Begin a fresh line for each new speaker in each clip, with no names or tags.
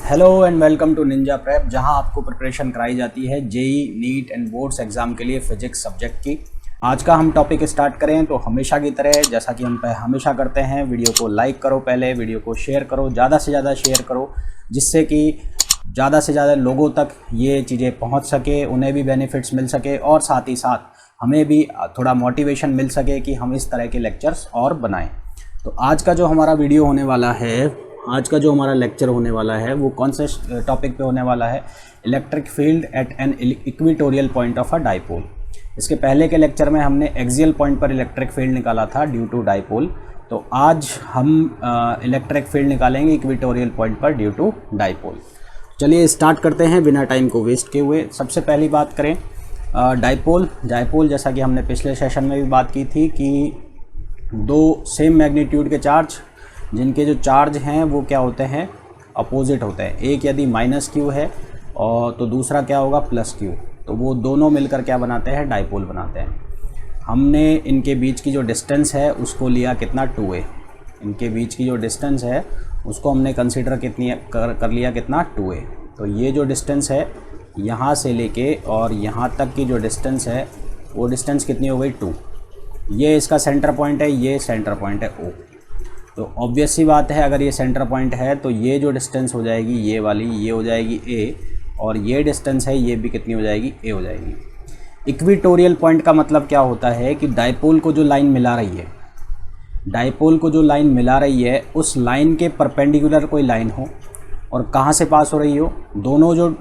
Hello and welcome to Ninja Prep, जहां आपको preparation कराई जाती है JEE, NEET and boards exam के लिए फिजिक्स सब्जेक्ट की। आज का हम टॉपिक स्टार्ट करें तो हमेशा की तरह जैसा कि हम हमेशा करते हैं, वीडियो को लाइक करो, पहले वीडियो को शेयर करो, ज़्यादा से ज़्यादा शेयर करो, जिससे कि ज़्यादा से ज़्यादा लोगों तक ये चीज़ें पहुँच सके, उन्हें भी बेनिफिट्स मिल सके और साथ ही साथ हमें भी थोड़ा मोटिवेशन मिल सके कि हम इस तरह के लेक्चर्स और बनाएं। तो आज का जो हमारा वीडियो होने वाला है, आज का जो हमारा लेक्चर होने वाला है वो कौन से टॉपिक पे होने वाला है? Electric field at an equatorial point of a dipole. इसके पहले के लेक्चर में हमने एक्सियल पॉइंट पर इलेक्ट्रिक फील्ड निकाला था ड्यू टू डाइपोल। तो आज हम इलेक्ट्रिक फील्ड निकालेंगे इक्वेटोरियल पॉइंट पर ड्यू टू डाइपोल। चलिए स्टार्ट करते हैं बिना टाइम को वेस्ट किए हुए। सबसे पहली बात करें डाइपोल। जैसा कि हमने पिछले सेशन में भी बात की थी कि दो सेम मैग्नीट्यूड के चार्ज, जिनके जो चार्ज हैं वो क्या होते हैं, अपोजिट होते हैं। एक यदि माइनस क्यू है और तो दूसरा क्या होगा, प्लस क्यू, तो वो दोनों मिलकर क्या बनाते हैं, डाइपोल बनाते हैं। हमने इनके बीच की जो डिस्टेंस है उसको लिया कितना, 2a। इनके बीच की जो डिस्टेंस है उसको हमने कंसीडर कितनी कर लिया, कितना, 2a। तो ये जो डिस्टेंस है यहाँ से लेके और यहाँ तक की जो डिस्टेंस है वो डिस्टेंस कितनी हो गई, 2। ये इसका सेंटर पॉइंट है, ये सेंटर पॉइंट है O। तो ऑब्वियस सी बात है, अगर ये सेंटर पॉइंट है तो ये जो डिस्टेंस हो जाएगी ये वाली, ये हो जाएगी A, और ये डिस्टेंस है ये भी कितनी हो जाएगी, A हो जाएगी। इक्वेटोरियल पॉइंट का मतलब क्या होता है कि डाइपोल को जो लाइन मिला रही है, डाइपोल को जो लाइन मिला रही है उस लाइन के परपेंडिकुलर कोई लाइन हो और कहाँ से पास हो रही हो, दोनों जो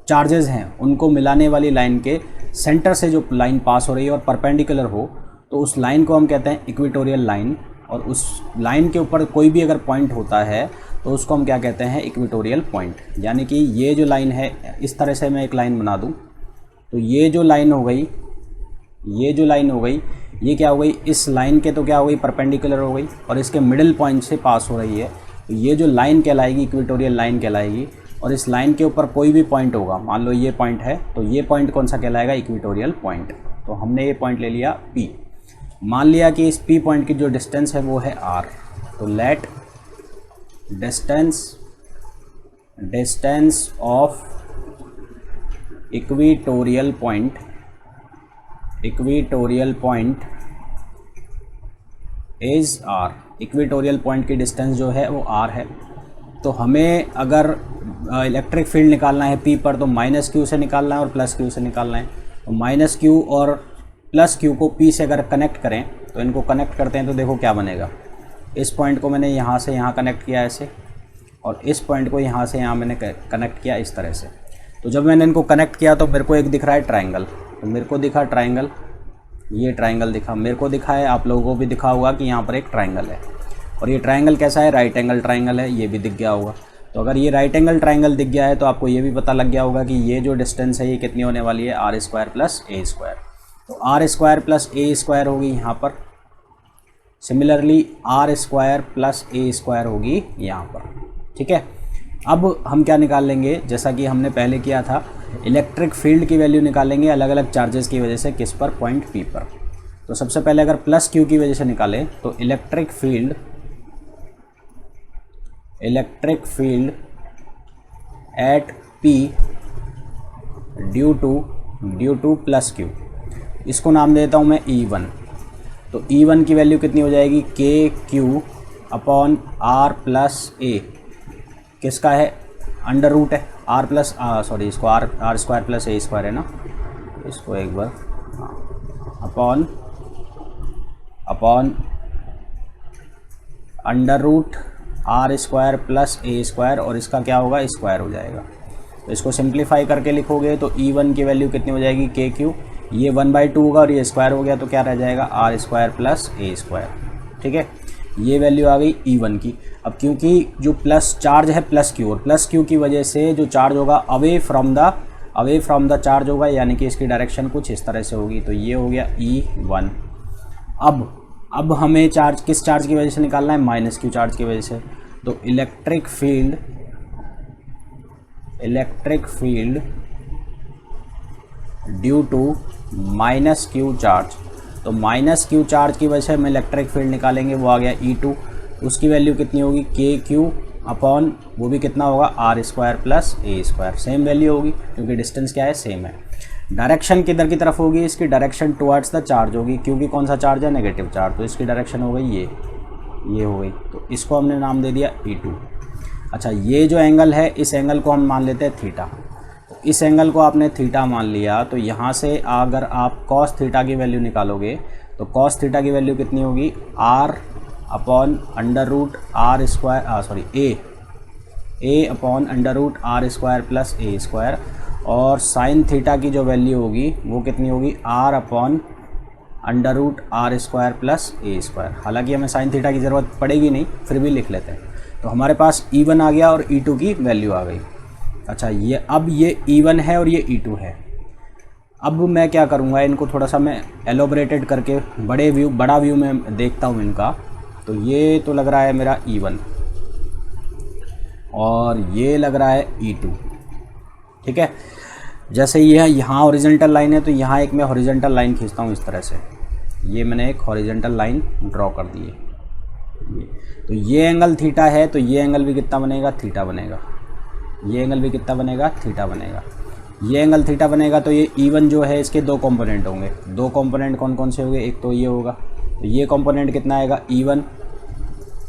चार्जेस हैं उनको मिलाने वाली लाइन के सेंटर से जो लाइन पास हो रही है और परपेंडिकुलर हो, तो उस लाइन को हम कहते हैं इक्वेटोरियल लाइन। और उस लाइन के ऊपर कोई भी अगर पॉइंट होता है तो उसको हम क्या कहते हैं, इक्वेटोरियल पॉइंट। यानी कि ये जो लाइन है, इस तरह से मैं एक लाइन बना दूं तो ये जो लाइन हो गई, ये जो लाइन हो गई, ये क्या हो गई, इस लाइन के तो क्या हो गई, परपेंडिकुलर हो गई और इसके मिडिल पॉइंट से पास हो रही है। तो ये जो लाइन कहलाएगी इक्वेटोरियल लाइन कहलाएगी। और इस लाइन के ऊपर कोई भी पॉइंट होगा, मान लो ये पॉइंट है, तो ये पॉइंट कौन सा कहलाएगा, इक्वेटोरियल पॉइंट। तो हमने ये पॉइंट ले लिया P। मान लिया कि इस P पॉइंट की जो डिस्टेंस है वो है R। तो let distance of equatorial point is R। Equatorial point की डिस्टेंस जो है वो R है। तो हमें अगर इलेक्ट्रिक फील्ड निकालना है P पर, तो माइनस क्यू से निकालना है और प्लस क्यू से निकालना है। तो माइनस क्यू और प्लस क्यू को P से अगर कनेक्ट करें, तो इनको कनेक्ट करते हैं तो देखो क्या बनेगा। इस पॉइंट को मैंने यहाँ से यहाँ कनेक्ट किया ऐसे, और इस पॉइंट को यहाँ से यहाँ मैंने कनेक्ट किया इस तरह से। तो जब मैंने इनको कनेक्ट किया तो मेरे को एक दिख रहा है ट्रायंगल। तो मेरे को दिखा ट्रायंगल, ये ट्रायंगल दिखा, मेरे को दिखा है, आप लोगों को भी दिखा होगा कि यहाँ पर एक ट्रायंगल है। और ये ट्रायंगल कैसा है, राइट एंगल ट्रायंगल है, ये भी दिख गया होगा। तो अगर ये राइट एंगल ट्रायंगल दिख गया है तो आपको ये भी पता लग गया होगा कि ये जो डिस्टेंस है ये कितनी होने वाली है, R² + A²। तो R² + A² होगी यहाँ पर। सिमिलरली R² + A² होगी यहाँ पर। ठीक है, अब हम क्या निकाल लेंगे, जैसा कि हमने पहले किया था, इलेक्ट्रिक फील्ड की वैल्यू निकालेंगे अलग अलग चार्जेस की वजह से, किस पर, पॉइंट P पर। तो सबसे पहले अगर प्लस Q की वजह से निकालें तो electric field eight P due two plus Q, इसको नाम देता हूँ मैं E1। तो E1 की वैल्यू कितनी हो जाएगी, KQ/R + A। किसका है, अंडर रूट है, इसको R² + A² है ना, इसको एक bar upon under root R² + A², और इसका क्या होगा, स्क्वायर हो जाएगा। तो इसको सिंप्लीफाई करके लिखोगे तो E1 की वैल्यू कितनी हो जाएगी, KQ, ये 1/2 होगा और ये स्क्वायर हो गया तो क्या रह जाएगा, R² + A²। ठीक है, ये वैल्यू आ गई E1 की। अब क्योंकि जो प्लस चार्ज है प्लस Q, और प्लस Q की वजह से जो चार्ज होगा अवे फ्रॉम द चार्ज होगा, यानी कि इसकी डायरेक्शन कुछ इस तरह से होगी। तो ये हो गया E1। अब हमें चार्ज किस चार्ज की वजह से निकालना है, माइनस Q चार्ज की वजह से। तो electric field due to minus Q charge. तो माइनस Q चार्ज की वजह से हम इलेक्ट्रिक फील्ड निकालेंगे, वो आ गया E2। उसकी वैल्यू कितनी होगी, KQ अपॉन वो भी कितना होगा R square plus A square, same value होगी क्योंकि डिस्टेंस क्या है, सेम है। डायरेक्शन किधर की तरफ होगी, इसकी डायरेक्शन टुवर्ड्स द चार्ज होगी क्योंकि कौन सा चार्ज है, नेगेटिव चार्ज, तो इसकी डायरेक्शन हो गई ये हो गई, तो इसको हमने नाम दे दिया E2। अच्छा, ये जो एंगल है इस एंगल को हम मान लेते हैं थीटा, तो इस एंगल को आपने थीटा मान लिया, तो यहाँ से अगर आप कॉस थीटा की वैल्यू निकालोगे तो कॉस थीटा की वैल्यू कितनी होगी, R upon under root R square, sorry A upon under root R square plus A square, और साइन थीटा की जो वैल्यू होगी वो कितनी होगी, R upon under root R square plus A square. हालांकि हमें साइन थीटा की ज़रूरत पड़ेगी नहीं, फिर भी लिख लेते हैं। तो हमारे पास E1 आ गया और E2 की वैल्यू आ गई। अच्छा, अब ये E1 है और ये E2 है। अब मैं क्या करूँगा, इनको थोड़ा सा मैं एलोबरेटेड करके बड़ा व्यू में देखता हूँ इनका। तो ये तो लग रहा है मेरा E1 और ये लग रहा है E2, ठीक है। जैसे ये यहाँ हॉरिजॉन्टल लाइन है तो यहाँ एक मैं हॉरिजॉन्टल लाइन खींचता हूँ इस तरह से, ये मैंने एक हॉरिजॉन्टल लाइन ड्रॉ कर दी है। तो ये एंगल थीटा है, तो ये एंगल भी कितना बनेगा, थीटा बनेगा। ये एंगल भी कितना बनेगा, थीटा बनेगा। ये एंगल थीटा बनेगा, तो ये E1 जो है इसके दो कंपोनेंट होंगे। दो कंपोनेंट कौन कौन से होंगे, एक तो ये होगा, तो ये कंपोनेंट कितना आएगा, E1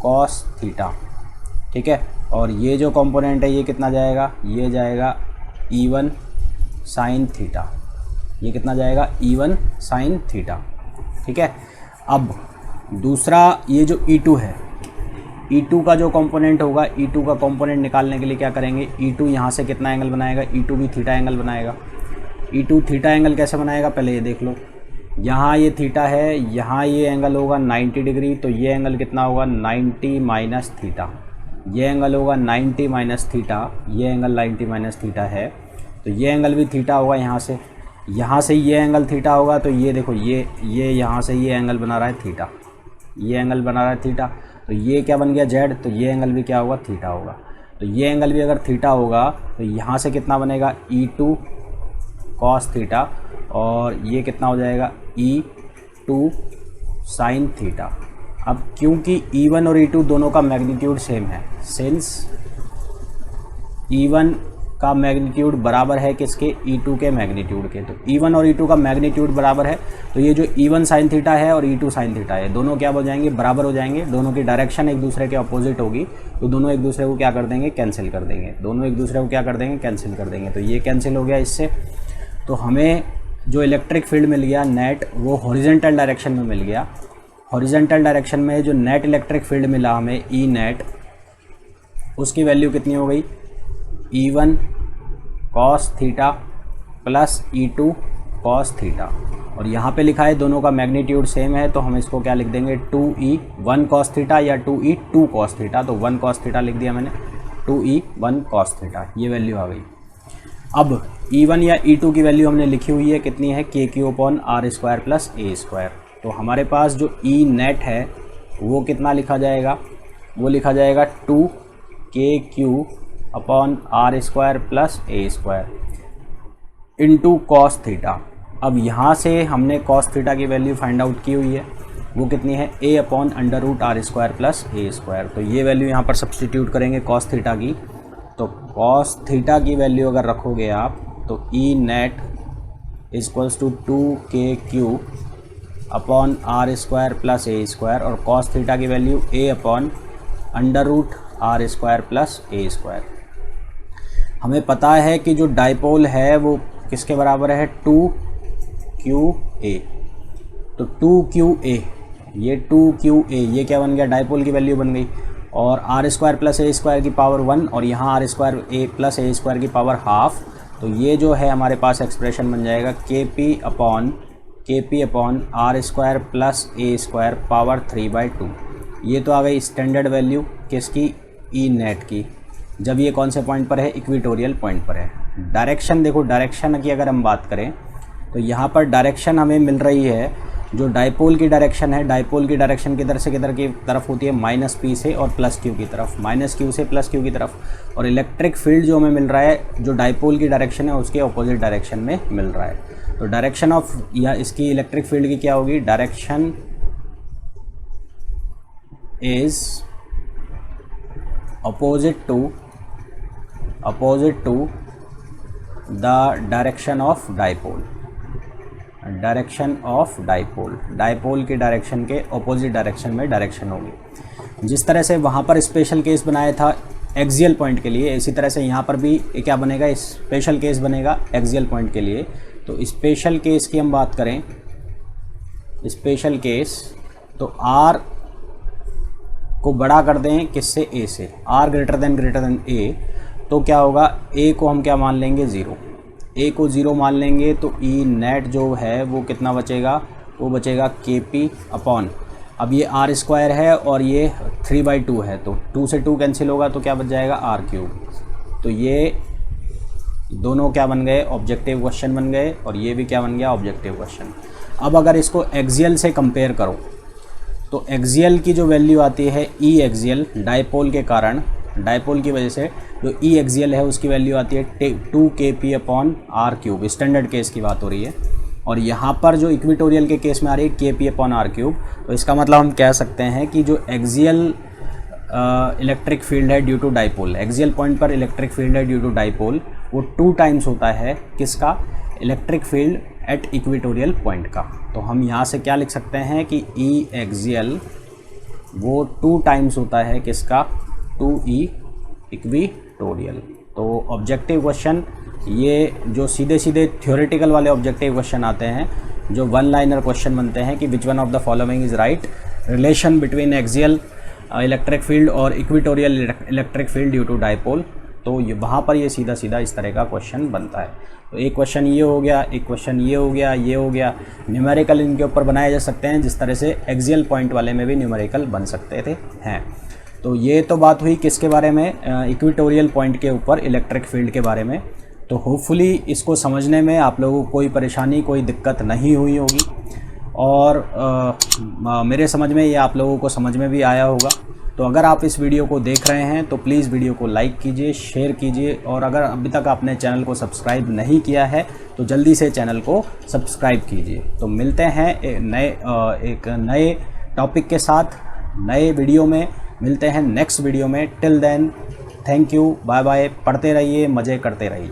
कॉस थीटा, ठीक है। और ये जो कंपोनेंट है ये कितना जाएगा, ये जाएगा E1 साइन थीटा, ये कितना जाएगा, E1 साइन थीटा, ठीक है। अब दूसरा ये जो E2 है, E2 का जो कंपोनेंट होगा, E2 का कंपोनेंट निकालने के लिए क्या करेंगे, E2 यहाँ से कितना एंगल बनाएगा, E2 भी थीटा एंगल बनाएगा। E2 थीटा एंगल कैसे बनाएगा, पहले ये देख लो। यहाँ ये थीटा है, यहाँ ये एंगल होगा 90 डिग्री, तो ये एंगल कितना होगा, 90 माइनस थीटा। ये एंगल होगा 90 माइनस थीटा, ये एंगल 90 माइनस थीटा है, तो ये एंगल भी थीटा होगा। यहाँ से ये एंगल थीटा होगा, तो ये देखो ये यहाँ से ये एंगल बना रहा है थीटा, ये एंगल बना रहा है थीटा, तो ये क्या बन गया जेड, तो ये एंगल भी क्या होगा, थीटा होगा। तो ये एंगल भी अगर थीटा होगा तो यहाँ से कितना बनेगा, E2 कॉस थीटा, और ये कितना हो जाएगा, E2 साइन थीटा। अब क्योंकि E1 और E2 दोनों का मैग्नीट्यूड सेम है, सिंस E1 का मैग्नीट्यूड बराबर है किसके, E2 के मैग्नीट्यूड के, तो E1 और E2 का मैग्नीट्यूड बराबर है, तो ये जो E1 साइन थीटा है और E2 साइन थीटा है, दोनों क्या हो जाएंगे, बराबर हो जाएंगे। दोनों की डायरेक्शन एक दूसरे के अपोजिट होगी, तो दोनों एक दूसरे को क्या कर देंगे, कैंसिल कर देंगे। दोनों एक दूसरे को क्या कर देंगे, कैंसिल कर देंगे। तो ये कैंसिल हो गया इससे, तो हमें जो इलेक्ट्रिक फील्ड मिल गया नेट, वो हॉरिजॉन्टल डायरेक्शन में मिल गया। हॉरिजॉन्टल डायरेक्शन में जो नेट इलेक्ट्रिक फील्ड मिला हमें, ई नेट, उसकी वैल्यू कितनी हो गई, E1 cos theta plus E2 cos theta, और यहाँ पे लिखा है दोनों का मैग्नीट्यूड सेम है, तो हम इसको क्या लिख देंगे, 2E1 कॉस थीटा या 2E2 कॉस थीटा। तो 1 कॉस थीटा लिख दिया मैंने, 2E1 कॉस थीटा, ये वैल्यू आ गई। अब E1 या E2 की वैल्यू हमने लिखी हुई है, कितनी है, KQ/R square plus A square. तो हमारे पास जो E नेट है वो कितना लिखा जाएगा, वो लिखा जाएगा 2KQ/R square plus A square into cos theta. अब यहाँ से हमने कॉस थीटा की वैल्यू फाइंड आउट की हुई है, वो कितनी है, A/√R square plus A square. तो ये वैल्यू यहाँ पर सब्सटीट्यूट करेंगे कॉस थीटा की, तो कॉस थीटा की वैल्यू अगर रखोगे आप तो E net equals to 2KQ/R square plus A square, और कॉस थीटा की value A/√R square plus A square. हमें पता है कि जो डाइपोल है वो किसके बराबर है, 2QA। तो 2QA, ये 2QA ये क्या बन गया, डाइपोल की वैल्यू बन गई, और R square plus A square की पावर 1, और यहाँ R square A plus A square की पावर हाफ। तो ये जो है हमारे पास एक्सप्रेशन बन जाएगा KP/R square plus A square power 3/2। ये तो आ गई स्टैंडर्ड वैल्यू किसकी, ई नेट की, जब ये कौन से पॉइंट पर है, इक्वेटोरियल पॉइंट पर है। डायरेक्शन देखो, डायरेक्शन की अगर हम बात करें तो यहाँ पर डायरेक्शन हमें मिल रही है, जो डाइपोल की डायरेक्शन है, डाइपोल की डायरेक्शन किधर से किधर की तरफ होती है, -P से और +Q की तरफ, -Q से +Q की तरफ। और इलेक्ट्रिक फील्ड जो हमें मिल रहा है, जो डाइपोल की डायरेक्शन है उसके अपोजिट डायरेक्शन में मिल रहा है। तो डायरेक्शन ऑफ या इसकी इलेक्ट्रिक फील्ड की क्या होगी, direction is opposite to the direction of dipole, direction of dipole, dipole के डायरेक्शन के ऑपोजिट डायरेक्शन में डायरेक्शन होगी। जिस तरह से वहाँ पर स्पेशल केस बनाया था एक्सियल पॉइंट के लिए, इसी तरह से यहाँ पर भी क्या बनेगा, स्पेशल केस बनेगा एक्सियल पॉइंट के लिए। तो स्पेशल केस की हम बात करें, स्पेशल केस तो r को बड़ा कर दें किससे, a से, r ग्रेटर देन a, तो क्या होगा, a को हम क्या मान लेंगे 0, a को 0 मान लेंगे तो E नेट जो है वो कितना बचेगा, वो बचेगा KP अपॉन, अब ये r स्क्वायर है और ये 3/2 है तो 2 से 2 कैंसिल होगा तो क्या बच जाएगा r क्यूब। तो ये दोनों क्या बन गए, ऑब्जेक्टिव क्वेश्चन बन गए और ये भी क्या बन गया, ऑब्जेक्टिव क्वेश्चन। अब अगर इसको एक्सियल से कंपेयर करो तो एक्सियल की जो वैल्यू आती है ई एक्सियल, डाइपोल के कारण, डाइपोल की वजह से जो ई एक्सियल है उसकी वैल्यू आती है 2kp upon R cube, standard case की बात हो रही है। और यहाँ पर जो इक्विटोरियल के केस में आ रही है kp अपॉन आर क्यूब, तो इसका मतलब हम कह सकते हैं कि जो एक्सियल इलेक्ट्रिक फील्ड है due to dipole, axial point पर इलेक्ट्रिक फील्ड है ड्यू टू डाइपोल, वो 2 टाइम्स होता है किसका, electric field at equatorial point का। तो हम यहाँ से क्या लिख सकते हैं कि ई एक्सियल वो 2 टाइम्स होता है किसका, 2e इक्विटोरियल। तो ऑब्जेक्टिव क्वेश्चन ये जो सीधे सीधे थ्योरेटिकल वाले ऑब्जेक्टिव क्वेश्चन आते हैं, जो 1 लाइनर क्वेश्चन बनते हैं कि which one of the following is right, relation between axial electric field और equatorial electric field due to dipole, तो ये वहाँ पर ये सीधा सीधा इस तरह का क्वेश्चन बनता है। तो एक क्वेश्चन ये हो गया, एक क्वेश्चन ये हो गया, ये हो गया। न्यूमेरिकल इनके ऊपर बनाए जा सकते हैं जिस तरह से एक्सियल पॉइंट वाले में भी न्यूमेरिकल बन सकते थे हैं। तो ये तो बात हुई किसके बारे में, इक्विटोरियल पॉइंट के ऊपर इलेक्ट्रिक फील्ड के बारे में। तो होपफुली इसको समझने में आप लोगों को कोई परेशानी, कोई दिक्कत नहीं हुई होगी और मेरे समझ में ये आप लोगों को समझ में भी आया होगा। तो अगर आप इस वीडियो को देख रहे हैं तो प्लीज़ वीडियो को लाइक कीजिए, शेयर कीजिए और अगर अभी तक आपने चैनल को सब्सक्राइब नहीं किया है तो जल्दी से चैनल को सब्सक्राइब कीजिए। तो मिलते हैं एक नए टॉपिक के साथ, नए वीडियो में मिलते हैं नेक्स्ट वीडियो में। Till then thank you, bye bye, पढ़ते रहिए, मज़े करते रहिए।